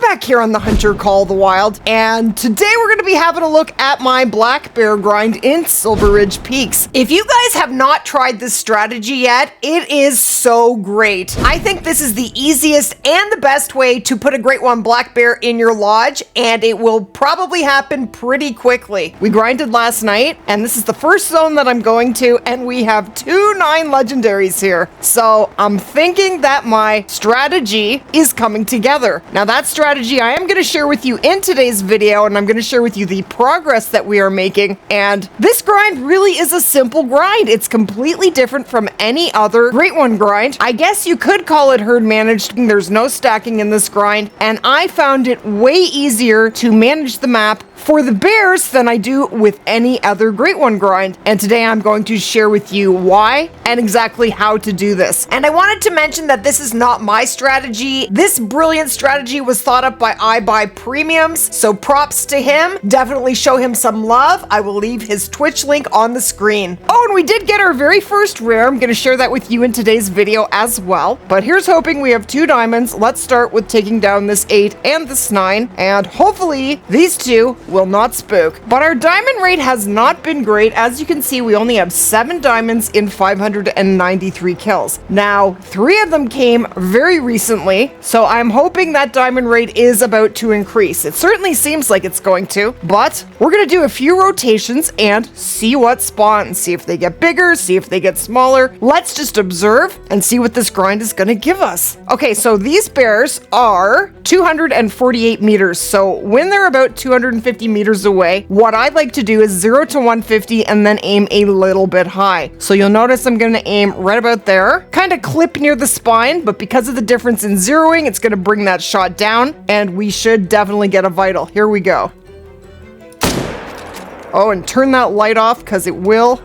back here on the Hunter Call of the Wild, and today we're going to be having a look at my black bear grind in Silver Ridge Peaks. If you guys have not tried this strategy yet, it is so great. I think this is the easiest and the best way to put a Great One black bear in your lodge, and it will probably happen pretty quickly. We grinded last night, and this is the first zone that I'm going to, and we have 2 9 legendaries here. So I'm thinking that my strategy is coming together. Now that strategy I am going to share with you in today's video, and I'm going to share with you the progress that we are making. And this grind really is a simple grind. It's completely different from any other Great One grind. I guess you could call it herd managed. There's no stacking in this grind, and I found it way easier to manage the map for the bears than I do with any other Great One grind. And today I'm going to share with you why and exactly how to do this. And I wanted to mention that this is not my strategy. This brilliant strategy was thought up by iBUYpremiums, so props to him. Definitely show him some love. I will leave his Twitch link on the screen. Oh, and we did get our very first rare. I'm going to share that with you in today's video as well. But here's hoping we have 2 diamonds. Let's start with taking down this 8 and this 9, and hopefully these 2 will not spook. But our diamond rate has not been great. As you can see, we only have 7 diamonds in 593 kills. Now, 3 of them came very recently, so I'm hoping that diamond rate is about to increase. It certainly seems like it's going to, but we're gonna do a few rotations and see what spawns, see if they get bigger, see if they get smaller. Let's just observe and see what this grind is gonna give us. Okay, so these bears are 248 meters, so when they're about 250 meters away, what I like to do is 0 to 150 and then aim a little bit high. So you'll notice I'm gonna aim right about there, kind of clip near the spine, but because of the difference in zeroing, it's gonna bring that shot down, and we should definitely get a vital. Here we go. Oh, and turn that light off because it will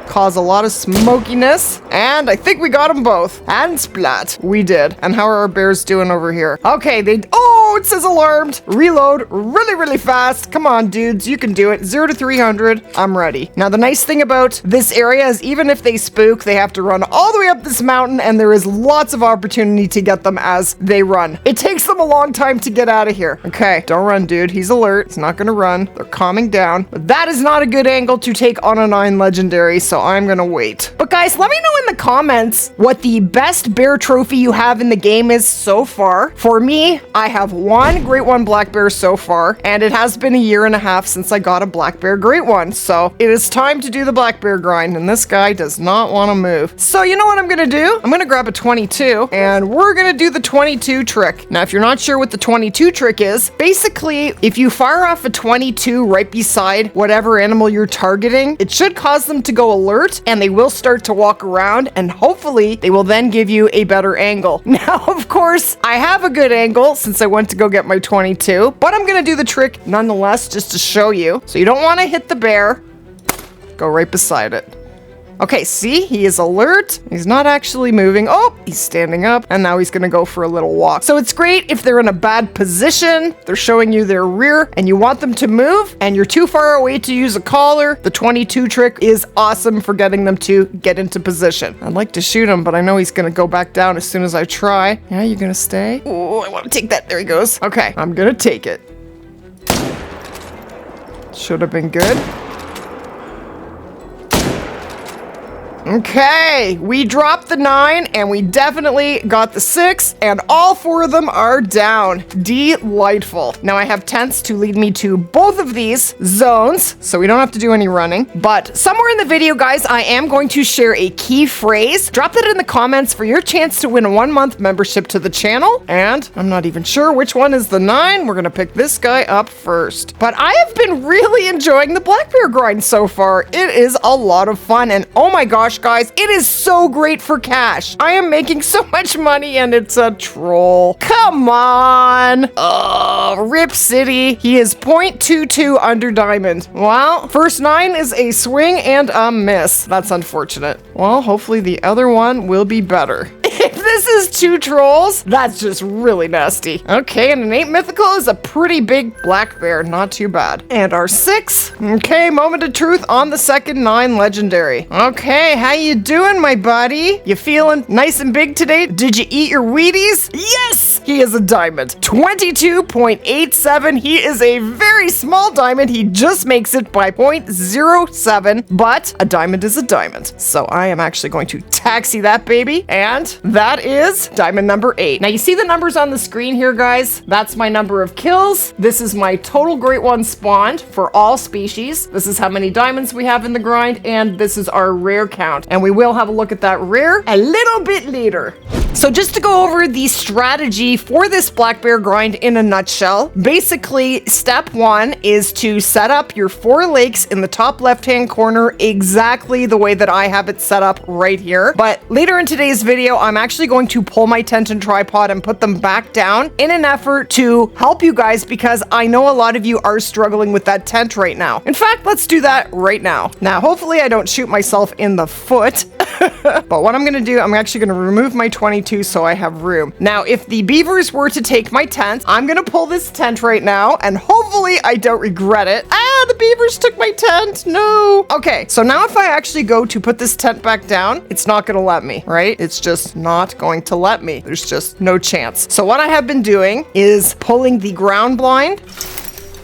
cause a lot of smokiness. And I think we got them both. And Splat. We did. And how are our bears doing over here? Okay, oh, it says alarmed. Reload really, really fast. Come on, dudes. You can do it. 0 to 300. I'm ready. Now, the nice thing about this area is even if they spook, they have to run all the way up this mountain, and there is lots of opportunity to get them as they run. It takes them a long time to get out of here. Okay, don't run, dude. He's alert. He's not going to run. They're calming down. But that is not a good angle to take on a 9 legendary, so I'm gonna wait. But guys, let me know in the comments what the best bear trophy you have in the game is so far. For me, I have 1 Great One black bear so far, and it has been a 1.5 years since I got a black bear Great One, so it is time to do the black bear grind, and this guy does not want to move. So you know what I'm gonna do? I'm gonna grab a 22, and we're gonna do the 22 trick. Now, if you're not sure what the 22 trick is, basically, if you fire off a 22 right beside whatever animal you're targeting, it should cause them to go alert, and they will start to walk around, and hopefully they will then give you a better angle. Now, of course, I have a good angle since I went to go get my 22, but I'm gonna do the trick nonetheless just to show you. So you don't want to hit the bear. Go right beside it. Okay, see, he is alert. He's not actually moving. Oh, he's standing up, and now he's gonna go for a little walk. So it's great if they're in a bad position, they're showing you their rear, and you want them to move, and you're too far away to use a collar. The 22 trick is awesome for getting them to get into position. I'd like to shoot him, but I know he's gonna go back down as soon as I try. Yeah, you gonna stay? Oh, I want to take that. There he goes. Okay, I'm gonna take it. Should have been good. Okay, we dropped the 9, and we definitely got the 6, and all 4 of them are down. Delightful. Now I have tents to lead me to both of these zones, so we don't have to do any running. But somewhere in the video, guys, I am going to share a key phrase. Drop that in the comments for your chance to win a 1-month membership to the channel. And I'm not even sure which one is the 9. We're gonna pick this guy up first. But I have been really enjoying the black bear grind so far. It is a lot of fun, and oh my gosh, guys, it is so great for cash. I am making so much money, and it's a troll. Come on. Rip City. He is 0.22 under diamond. Well, first 9 is a swing and a miss. That's unfortunate. Well, hopefully the other one will be better. If this this is 2 trolls. That's just really nasty. Okay, and an 8 mythical is a pretty big black bear. Not too bad. And our 6. Okay, moment of truth on the second 9 legendary. Okay, how you doing, my buddy? You feeling nice and big today? Did you eat your Wheaties? Yes! He is a diamond. 22.87. He is a very small diamond. He just makes it by 0.07, but a diamond is a diamond. So I am actually going to taxi that baby, and that is diamond number 8. Now you see the numbers on the screen here, guys? That's my number of kills. This is my total great one spawned for all species. This is how many diamonds we have in the grind, and this is our rare count. And we will have a look at that rare a little bit later. So just to go over the strategy for this black bear grind in a nutshell, basically step 1 is to set up your 4 lakes in the top left-hand corner exactly the way that I have it set up right here. But later in today's video, I'm actually going to pull my tent and tripod and put them back down in an effort to help you guys, because I know a lot of you are struggling with that tent right now. In fact, let's do that right now. Now, hopefully I don't shoot myself in the foot. But what I'm going to do, I'm actually going to remove my 22 so I have room. Now, if the beavers were to take my tent, I'm going to pull this tent right now, and hopefully I don't regret it. Ah, the beavers took my tent. No. Okay, so now if I actually go to put this tent back down, it's not going to let me, right? It's just not going to let me. There's just no chance. So what I have been doing is pulling the ground blind.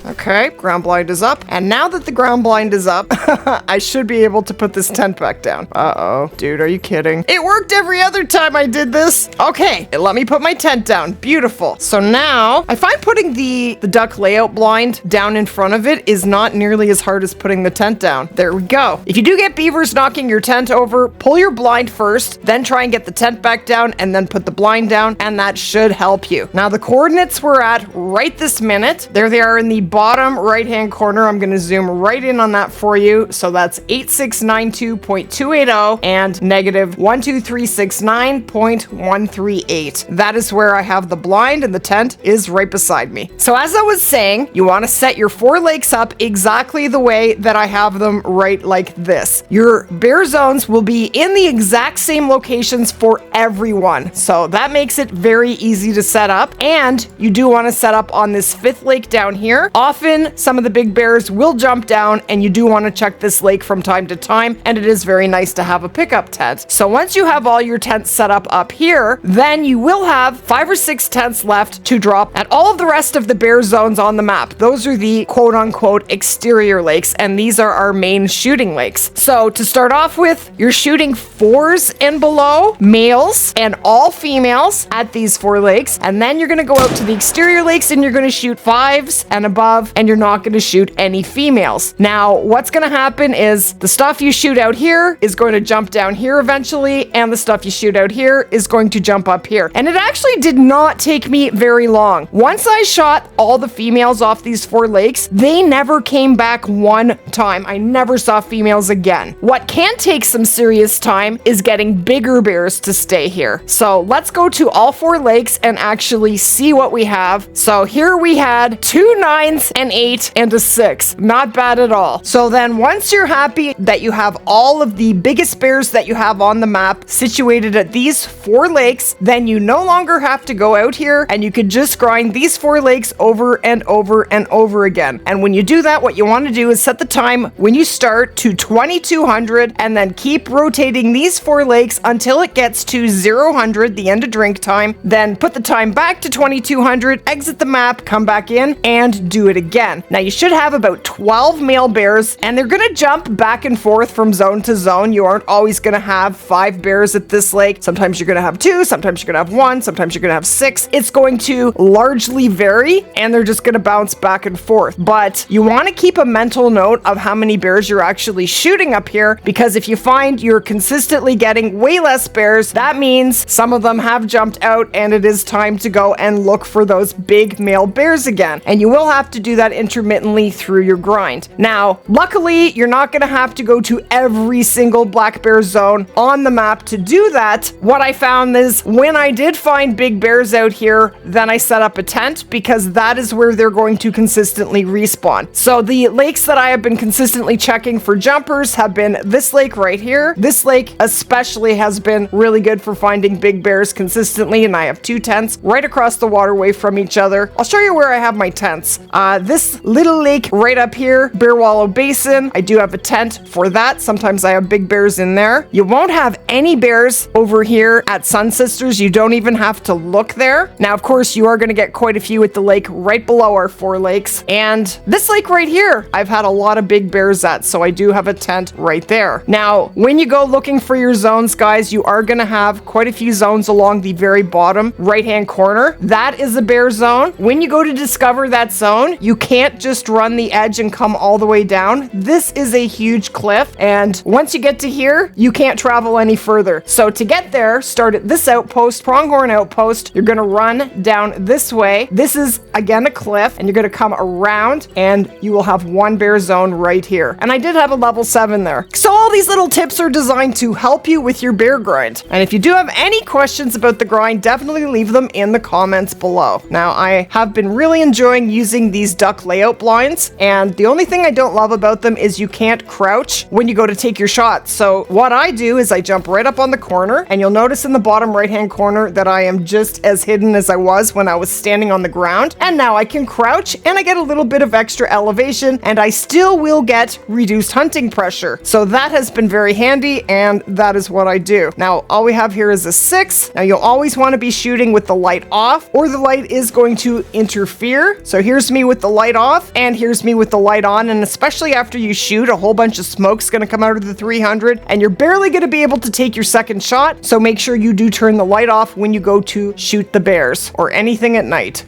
Okay, ground blind is up. And now that the ground blind is up, I should be able to put this tent back down. Uh-oh. Dude, are you kidding? It worked every other time I did this. Okay, it let me put my tent down. Beautiful. So now, I find putting the duck layout blind down in front of it is not nearly as hard as putting the tent down. There we go. If you do get beavers knocking your tent over, pull your blind first, then try and get the tent back down, and then put the blind down, and that should help you. Now, the coordinates we're at right this minute, there they are in the bottom right hand corner. I'm going to zoom right in on that for you. So that's 8692.280 and negative 12369.138. That is where I have the blind, and the tent is right beside me. So as I was saying, you want to set your 4 lakes up exactly the way that I have them right like this. Your bear zones will be in the exact same locations for everyone. So that makes it very easy to set up. And you do want to set up on this 5th lake down here. Often some of the big bears will jump down, and you do want to check this lake from time to time, and it is very nice to have a pickup tent. So once you have all your tents set up here, then you will have 5 or 6 tents left to drop at all of the rest of the bear zones on the map. Those are the quote-unquote exterior lakes, and these are our main shooting lakes. So to start off with, you're shooting 4s and below, males and all females at these 4 lakes, and then you're going to go out to the exterior lakes and you're going to shoot 5s and above, and you're not going to shoot any females. Now, what's going to happen is the stuff you shoot out here is going to jump down here eventually, and the stuff you shoot out here is going to jump up here. And it actually did not take me very long. Once I shot all the females off these 4 lakes, they never came back one time. I never saw females again. What can take some serious time is getting bigger bears to stay here. So let's go to all 4 lakes and actually see what we have. So here we had 2 9s, an 8, and a 6. Not bad at all. So then once you're happy that you have all of the biggest bears that you have on the map situated at these 4 lakes, then you no longer have to go out here, and you could just grind these 4 lakes over and over and over again. And when you do that, what you want to do is set the time when you start to 2200, and then keep rotating these 4 lakes until it gets to 0-100, the end of drink time. Then put the time back to 2200, exit the map, come back in, and do it again. Now you should have about 12 male bears, and they're going to jump back and forth from zone to zone. You aren't always going to have 5 bears at this lake. Sometimes you're going to have 2, sometimes you're going to have 1, sometimes you're going to have 6. It's going to largely vary, and they're just going to bounce back and forth. But you want to keep a mental note of how many bears you're actually shooting up here, because if you find you're consistently getting way less bears, that means some of them have jumped out, and it is time to go and look for those big male bears again. And you will have to to do that intermittently through your grind. Now, luckily, you're not going to have to go to every single black bear zone on the map to do that. What I found is when I did find big bears out here, then I set up a tent because that is where they're going to consistently respawn. So the lakes that I have been consistently checking for jumpers have been this lake right here. This lake especially has been really good for finding big bears consistently, and I have 2 tents right across the waterway from each other. I'll show you where I have my tents. This little lake right up here, Bear Wallow Basin, I do have a tent for that. Sometimes I have big bears in there. You won't have any bears over here at Sun Sisters. You don't even have to look there. Now, of course, you are going to get quite a few at the lake right below our 4 lakes. And this lake right here, I've had a lot of big bears at, so I do have a tent right there. Now, when you go looking for your zones, guys, you are going to have quite a few zones along the very bottom right-hand corner. That is a bear zone. When you go to discover that zone, you can't just run the edge and come all the way down. This is a huge cliff, and once you get to here, you can't travel any further. So to get there, start at this outpost, Pronghorn Outpost. You're going to run down this way. This is, again, a cliff, and you're going to come around, and you will have 1 bear zone right here. And I did have a level 7 there. So all these little tips are designed to help you with your bear grind. And if you do have any questions about the grind, definitely leave them in the comments below. Now, I have been really enjoying using these duck layout blinds, and the only thing I don't love about them is you can't crouch when you go to take your shot. So what I do is I jump right up on the corner, and you'll notice in the bottom right-hand corner that I am just as hidden as I was when I was standing on the ground. And now I can crouch, and I get a little bit of extra elevation, and I still will get reduced hunting pressure. So that has been very handy, and that is what I do. Now, all we have here is a 6. Now, you'll always want to be shooting with the light off, or the light is going to interfere. So here's me with the light off, and here's me with the light on, and especially after you shoot, a whole bunch of smoke's going to come out of the 300, and you're barely going to be able to take your second shot, so make sure you do turn the light off when you go to shoot the bears, or anything at night.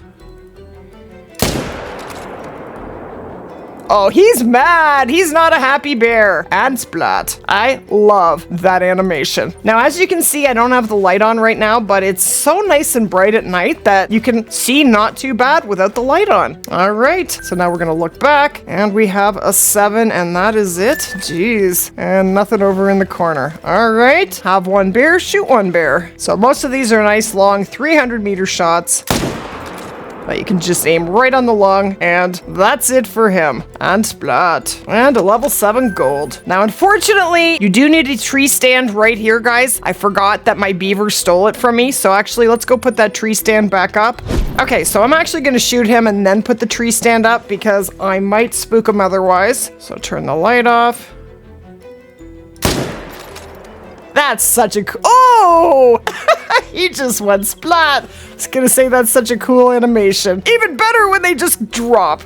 Oh, he's mad. He's not a happy bear. And Splat. I love that animation. Now, as you can see, I don't have the light on right now, but it's so nice and bright at night that you can see not too bad without the light on. All right. So now we're going to look back, and we have a 7, and that is it. Jeez. And nothing over in the corner. All right. Have 1 bear, shoot 1 bear. So most of these are nice, long 300-meter shots that you can just aim right on the lung, and that's it for him. And Splat. And a level 7 gold. Now, unfortunately, you do need a tree stand right here, guys. I forgot that my beaver stole it from me, so actually, let's go put that tree stand back up. Okay, so I'm actually going to shoot him and then put the tree stand up because I might spook him otherwise. So turn the light off. That's such a oh! He just went splat. I was gonna say that's such a cool animation. Even better when they just drop.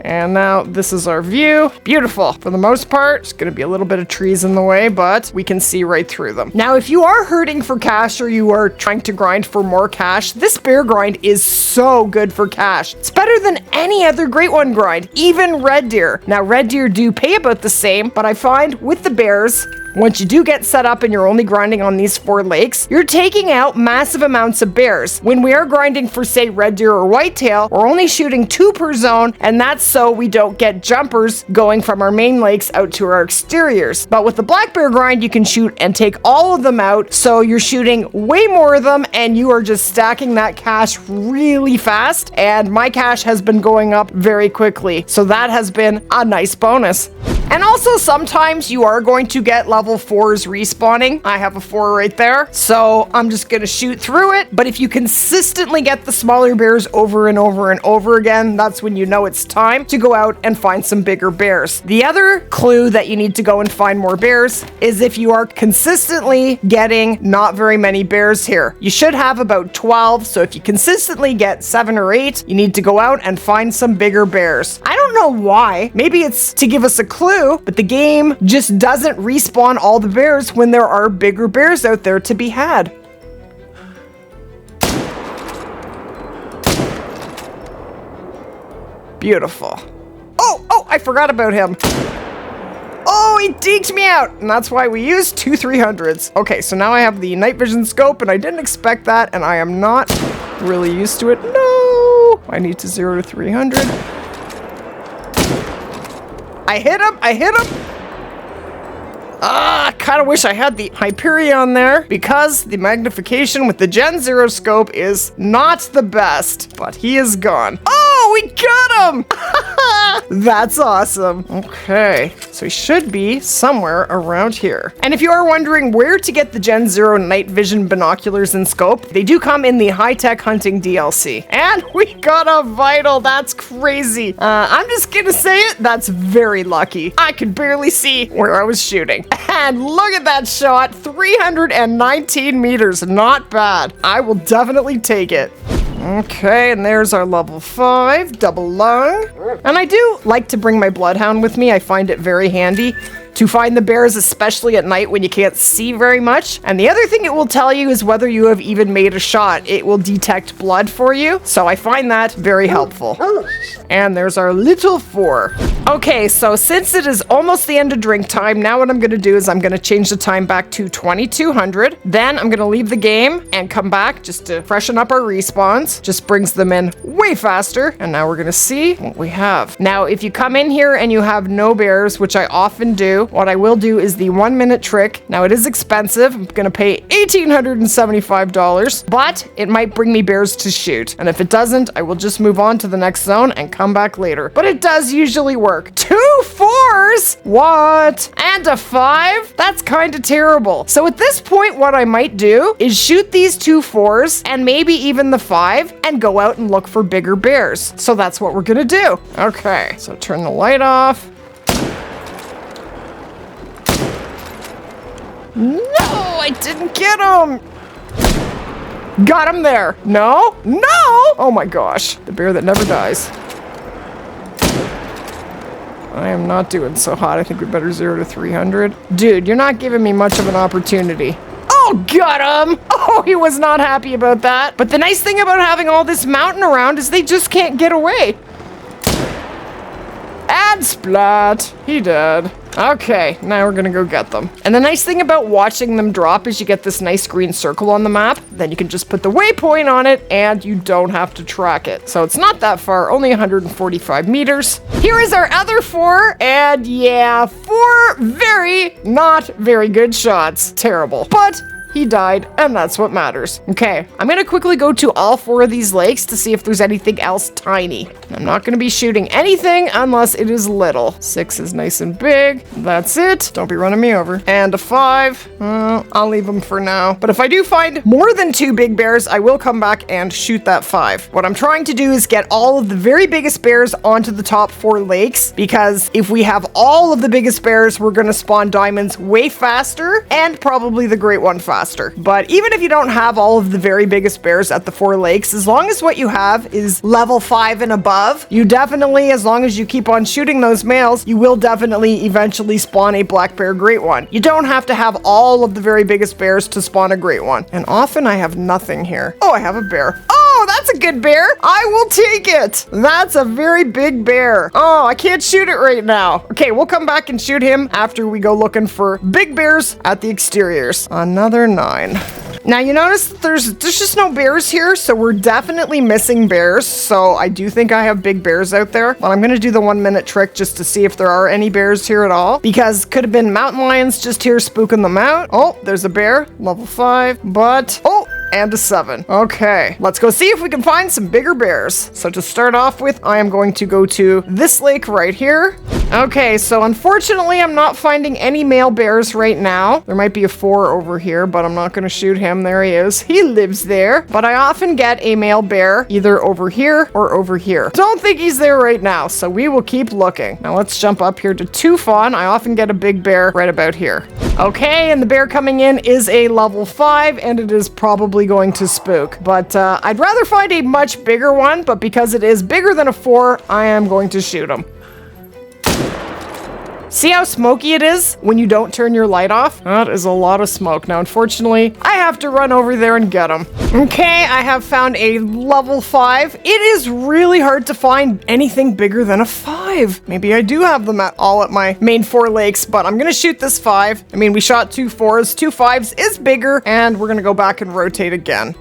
And now this is our view. Beautiful. For the most part, there's going to be a little bit of trees in the way, but we can see right through them. Now, if you are hurting for cash or you are trying to grind for more cash, this bear grind is so good for cash. It's better than any other Great One grind, even red deer. Now, red deer do pay about the same, but I find with the bears, once you do get set up and you're only grinding on these 4 lakes, you're taking out massive amounts of bears. When we are grinding for, say, red deer or whitetail, we're only shooting 2 per zone, and that's so we don't get jumpers going from our main lakes out to our exteriors. But with the black bear grind, you can shoot and take all of them out, so you're shooting way more of them, and you are just stacking that cash really fast, and my cash has been going up very quickly, so that has been a nice bonus. And also, sometimes you are going to get level 4s respawning. I have a 4 right there, so I'm just going to shoot through it. But if you consistently get the smaller bears over and over and over again, that's when you know it's time to go out and find some bigger bears. The other clue that you need to go and find more bears is if you are consistently getting not very many bears here. You should have about 12, so if you consistently get 7 or 8, you need to go out and find some bigger bears. I don't know why. Maybe it's to give us a clue, but the game just doesn't respawn all the bears when there are bigger bears out there to be had. Beautiful. Oh, I forgot about him. Oh, he deked me out, and that's why we used 2 300s. Okay, so now I have the night vision scope, and I didn't expect that, and I am not really used to it. No! I need to 0 to 300. I hit him! I hit him! I kind of wish I had the Hyperion there because the magnification with the Gen 0 scope is not the best, but he is gone. Oh, we got him! That's awesome. Okay, so he should be somewhere around here. And if you are wondering where to get the Gen 0 night vision binoculars and scope, they do come in the high-tech hunting DLC. And we got a vital. That's crazy. I'm just gonna say it, that's very lucky. I could barely see where I was shooting. And look at that shot, 319 meters, not bad. I will definitely take it. Okay, and there's our level 5, double lung. And I do like to bring my bloodhound with me. I find it very handy to find the bears, especially at night when you can't see very much. And the other thing it will tell you is whether you have even made a shot. It will detect blood for you, so I find that very helpful. And there's our little 4. Okay, so since it is almost the end of drink time, now what I'm gonna do is I'm gonna change the time back to 2200. Then I'm gonna leave the game and come back just to freshen up our respawns. Just brings them in way faster. And now we're gonna see what we have. Now, if you come in here and you have no bears, which I often do, what I will do is the 1 minute trick. Now it is expensive. I'm gonna pay $1,875, but it might bring me bears to shoot. And if it doesn't, I will just move on to the next zone and come back later. But it does usually work. 2 4s? What? And a 5? That's kind of terrible. So at this point, what I might do is shoot these 2 4s and maybe even the 5 and go out and look for bigger bears. So that's what we're gonna do. Okay, so turn the light off. No, I didn't get him. Got him there. No, no. Oh my gosh, the bear that never dies. I am not doing so hot. I think we better 0 to 300. Dude, you're not giving me much of an opportunity. Oh, got him. Oh, he was not happy about that. But the nice thing about having all this mountain around is they just can't get away. And Splat, he dead. Okay, now we're gonna go get them. And the nice thing about watching them drop is you get this nice green circle on the map. Then you can just put the waypoint on it and you don't have to track it. So it's not that far, only 145 meters. Here is our other 4, and yeah, 4 not very good shots. Terrible. But he died, and that's what matters. Okay, I'm gonna quickly go to all 4 of these lakes to see if there's anything else tiny. I'm not gonna be shooting anything unless it is little. 6 is nice and big. That's it. Don't be running me over. And a 5. I'll leave them for now. But if I do find more than 2 big bears, I will come back and shoot that 5. What I'm trying to do is get all of the very biggest bears onto the top 4 lakes, because if we have all of the biggest bears, we're gonna spawn diamonds way faster and probably the great one faster. But even if you don't have all of the very biggest bears at the 4 lakes, as long as what you have is level 5 and above, you definitely, as long as you keep on shooting those males, you will definitely eventually spawn a black bear great one. You don't have to have all of the very biggest bears to spawn a great one. And often I have nothing here. Oh, I have a bear. Oh, that's a good bear. I will take it. That's a very big bear. Oh, I can't shoot it right now. Okay, we'll come back and shoot him after we go looking for big bears at the exteriors. Another 9. Now you notice that there's just no bears here, so we're definitely missing bears. So I do think I have big bears out there. But I'm gonna do the 1 minute trick just to see if there are any bears here at all, because could have been mountain lions just here spooking them out. Oh, there's a bear, level 5, but oh, and a 7. Okay, let's go see if we can find some bigger bears. So to start off with, I am going to go to this lake right here. Okay, so unfortunately, I'm not finding any male bears right now. There might be a 4 over here, but I'm not gonna shoot him. There he is. He lives there. But I often get a male bear either over here or over here. Don't think he's there right now, so we will keep looking. Now let's jump up here to 2 fawn. I often get a big bear right about here. Okay, and the bear coming in is a level 5, and it is probably going to spook. But I'd rather find a much bigger one, but because it is bigger than a 4, I am going to shoot him. See how smoky it is when you don't turn your light off? That is a lot of smoke. Now, unfortunately, I have to run over there and get him. Okay, I have found a level 5. It is really hard to find anything bigger than a 5. Maybe I do have them all at my main 4 lakes, but I'm gonna shoot this 5. I mean, we shot 2 4s, 2 5s is bigger, and we're gonna go back and rotate again.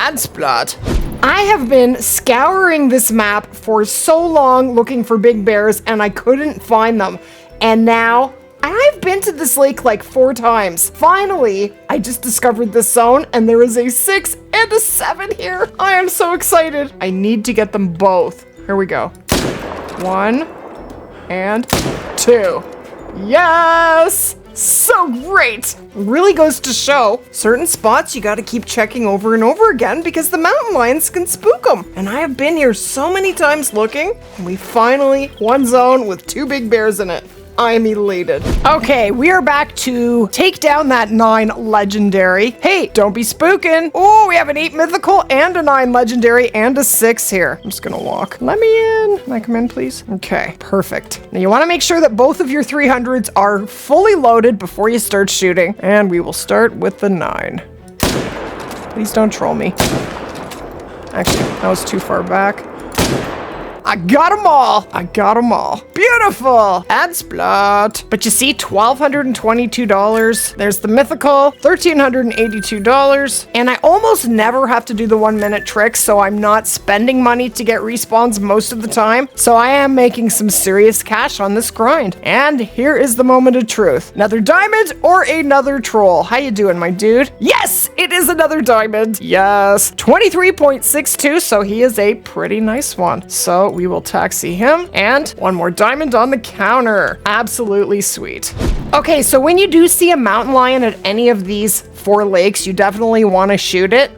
and Splat. I have been scouring this map for so long looking for big bears and I couldn't find them. And now I've been to this lake like 4 times. Finally, I just discovered this zone and there is a 6 and a 7 here. I am so excited. I need to get them both. Here we go. 1 and 2. Yes! So great! Really goes to show certain spots you gotta keep checking over and over again because the mountain lions can spook them. And I have been here so many times looking, and we finally, one zone with 2 big bears in it. I am elated. Okay, we are back to take down that 9 legendary. Hey, don't be spooking. Oh, we have an 8 mythical and a 9 legendary and a 6 here. I'm just gonna walk. Let me in. Can I come in, please? Okay, perfect. Now you wanna make sure that both of your 300s are fully loaded before you start shooting. And we will start with the 9. Please don't troll me. Actually, that was too far back. I got them all. I got them all. Beautiful. And Splat. But you see, $1,222. There's the mythical, $1,382. And I almost never have to do the 1-minute trick, so I'm not spending money to get respawns most of the time. So I am making some serious cash on this grind. And here is the moment of truth. Another diamond or another troll. How you doing, my dude? Yes, it is another diamond. Yes. 23.62, so he is a pretty nice one. So we will taxi him, and 1 more diamond on the counter. Absolutely sweet. Okay, so when you do see a mountain lion at any of these 4 lakes, you definitely want to shoot it.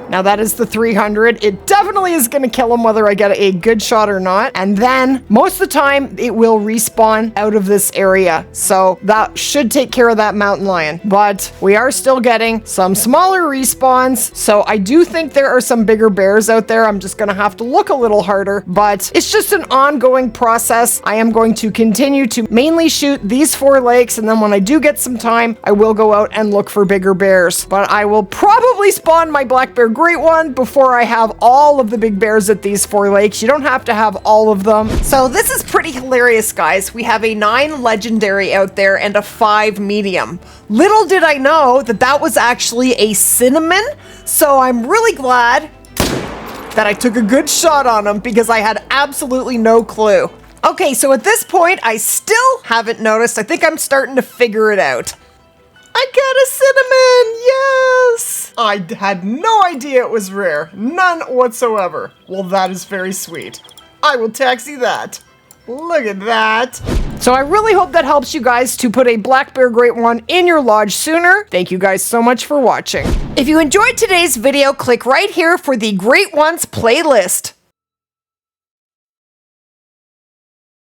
Now that is the 300. It definitely is going to kill him whether I get a good shot or not. And then most of the time it will respawn out of this area. So that should take care of that mountain lion. But we are still getting some smaller respawns. So I do think there are some bigger bears out there. I'm just going to have to look a little harder. But it's just an ongoing process. I am going to continue to mainly shoot these 4 lakes. And then when I do get some time, I will go out and look for bigger bears. But I will probably spawn my black bear great one before I have all of the big bears at these 4 lakes. You don't have to have all of them. So this is pretty hilarious, guys. We have a 9 legendary out there and a 5 medium. Little did I know that that was actually a cinnamon. So I'm really glad that I took a good shot on him because I had absolutely no clue. Okay, so at this point, I still haven't noticed. I think I'm starting to figure it out. I got a cinnamon, yes! I had no idea it was rare, none whatsoever. Well, that is very sweet. I will taxi that. Look at that. So I really hope that helps you guys to put a black bear great one in your lodge sooner. Thank you guys so much for watching. If you enjoyed today's video, click right here for the Great Ones playlist.